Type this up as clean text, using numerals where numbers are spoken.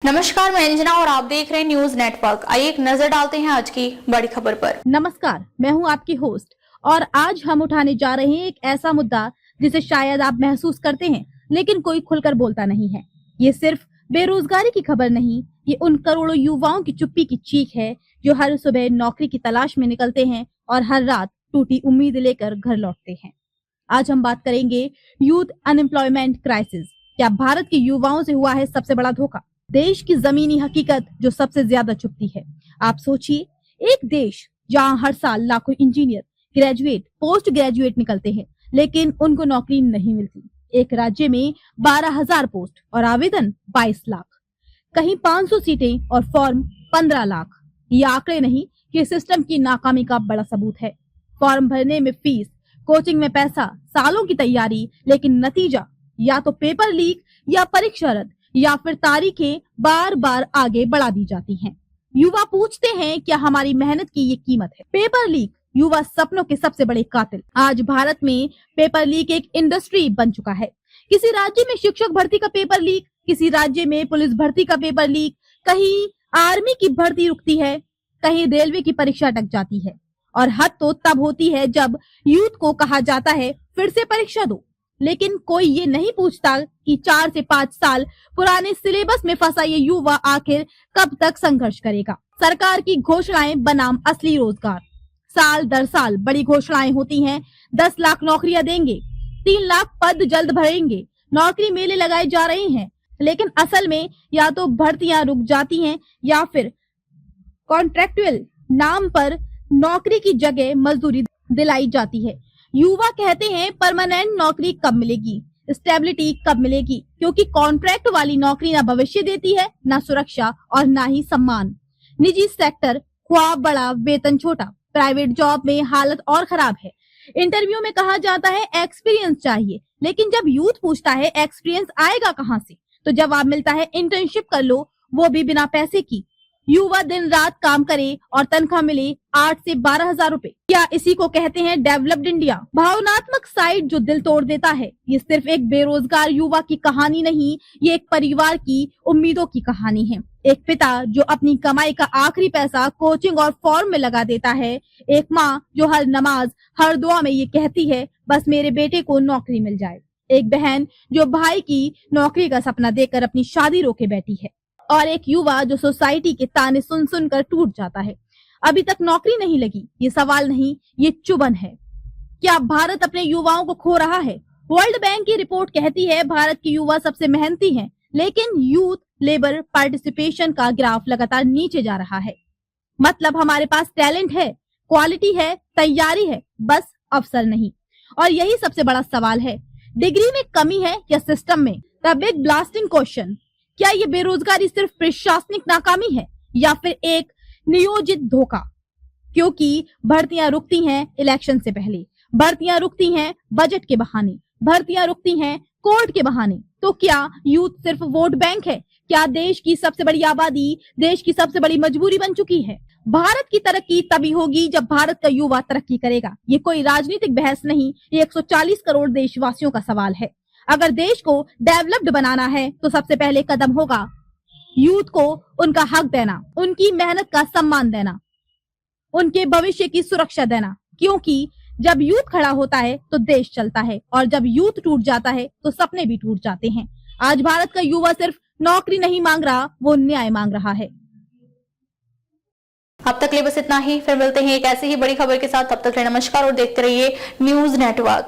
नमस्कार, मैं अंजना और आप देख रहे हैं न्यूज नेटवर्क। आइए एक नजर डालते हैं आज की बड़ी खबर पर। नमस्कार, मैं हूं आपकी होस्ट और आज हम उठाने जा रहे हैं एक ऐसा मुद्दा जिसे शायद आप महसूस करते हैं लेकिन कोई खुलकर बोलता नहीं है। ये सिर्फ बेरोजगारी की खबर नहीं, ये उन करोड़ों युवाओं की चुप्पी की चीख है जो हर सुबह नौकरी की तलाश में निकलते हैं और हर रात टूटी उम्मीद लेकर घर लौटते हैं। आज हम बात करेंगे यूथ अनएम्प्लॉयमेंट क्राइसिस। क्या भारत के युवाओं से हुआ है सबसे बड़ा धोखा? देश की जमीनी हकीकत जो सबसे ज्यादा चुभती है। आप सोचिए, एक देश जहां हर साल लाखों इंजीनियर, ग्रेजुएट, पोस्ट ग्रेजुएट निकलते हैं लेकिन उनको नौकरी नहीं मिलती। एक राज्य में 12,000 पोस्ट और आवेदन 22 लाख, कहीं 500 सीटें और फॉर्म 15 लाख। ये आंकड़े नहीं कि सिस्टम की नाकामी का बड़ा सबूत है। फॉर्म भरने में फीस, कोचिंग में पैसा, सालों की तैयारी, लेकिन नतीजा या तो पेपर लीक या परीक्षा रद्द या फिर तारीखें बार बार आगे बढ़ा दी जाती हैं। युवा पूछते हैं, क्या हमारी मेहनत की ये कीमत है? पेपर लीक युवा सपनों के सबसे बड़े कातिल। आज भारत में पेपर लीक एक इंडस्ट्री बन चुका है। किसी राज्य में शिक्षक भर्ती का पेपर लीक, किसी राज्य में पुलिस भर्ती का पेपर लीक, कहीं आर्मी की भर्ती रुकती है, कहीं रेलवे की परीक्षा अटक जाती है। और हद तो तब होती है जब यूथ को कहा जाता है फिर से परीक्षा दो, लेकिन कोई ये नहीं पूछता कि 4 से 5 साल पुराने सिलेबस में फंसा ये युवा आखिर कब तक संघर्ष करेगा। सरकार की घोषणाएं बनाम असली रोजगार। साल दर साल बड़ी घोषणाएं होती हैं। 10 लाख नौकरियां देंगे, 3 लाख पद जल्द भरेंगे, नौकरी मेले लगाए जा रहे हैं, लेकिन असल में या तो भर्तियां रुक जाती हैं या फिर कॉन्ट्रैक्चुअल नाम पर नौकरी की जगह मजदूरी दिलाई जाती है। युवा कहते हैं परमानेंट नौकरी कब मिलेगी, स्टेबिलिटी कब मिलेगी, क्योंकि कॉन्ट्रैक्ट वाली नौकरी ना भविष्य देती है, ना सुरक्षा और ना ही सम्मान। निजी सेक्टर ख्वाब बड़ा, वेतन छोटा। प्राइवेट जॉब में हालत और खराब है। इंटरव्यू में कहा जाता है एक्सपीरियंस चाहिए, लेकिन जब यूथ पूछता है एक्सपीरियंस आएगा कहाँ से, तो जवाब मिलता है इंटर्नशिप कर लो, वो भी बिना पैसे की। युवा दिन रात काम करे और तनख्वाह मिले 8 से 12,000 रुपए। क्या इसी को कहते हैं डेवलप्ड इंडिया? भावनात्मक साइड जो दिल तोड़ देता है। ये सिर्फ एक बेरोजगार युवा की कहानी नहीं, ये एक परिवार की उम्मीदों की कहानी है। एक पिता जो अपनी कमाई का आखिरी पैसा कोचिंग और फॉर्म में लगा देता है। एक माँ जो हर नमाज, हर दुआ में ये कहती है बस मेरे बेटे को नौकरी मिल जाए। एक बहन जो भाई की नौकरी का सपना देखकर अपनी शादी रोके बैठी है। और एक युवा जो सोसाइटी के ताने सुन सुनकर टूट जाता है। अभी तक नौकरी नहीं लगी, ये सवाल नहीं, ये चुभन है। क्या भारत अपने युवाओं को खो रहा है? वर्ल्ड बैंक की रिपोर्ट कहती है भारत के युवा सबसे मेहनती हैं, लेकिन यूथ लेबर पार्टिसिपेशन का ग्राफ लगातार नीचे जा रहा है। मतलब हमारे पास टैलेंट है, क्वालिटी है, तैयारी है, बस अवसर नहीं। और यही सबसे बड़ा सवाल है, डिग्री में कमी है या सिस्टम में? द बिग ब्लास्टिंग क्वेश्चन, क्या ये बेरोजगारी सिर्फ प्रशासनिक नाकामी है या फिर एक नियोजित धोखा? क्योंकि भर्तियां रुकती हैं इलेक्शन से पहले, भर्तियां रुकती हैं बजट के बहाने, भर्तियां रुकती हैं कोर्ट के बहाने। तो क्या यूथ सिर्फ वोट बैंक है? क्या देश की सबसे बड़ी आबादी देश की सबसे बड़ी मजबूरी बन चुकी है? भारत की तरक्की तभी होगी जब भारत का युवा तरक्की करेगा। ये कोई राजनीतिक बहस नहीं, ये 140 करोड़ देशवासियों का सवाल है। अगर देश को डेवलप्ड बनाना है तो सबसे पहले कदम होगा यूथ को उनका हक देना, उनकी मेहनत का सम्मान देना, उनके भविष्य की सुरक्षा देना। क्योंकि जब यूथ खड़ा होता है तो देश चलता है, और जब यूथ टूट जाता है तो सपने भी टूट जाते हैं। आज भारत का युवा सिर्फ नौकरी नहीं मांग रहा, वो न्याय मांग रहा है। अब तक लिए बस इतना ही, फिर मिलते हैं एक ऐसी ही बड़ी खबर के साथ। तब तक नमस्कार और देखते रहिए न्यूज नेटवर्क।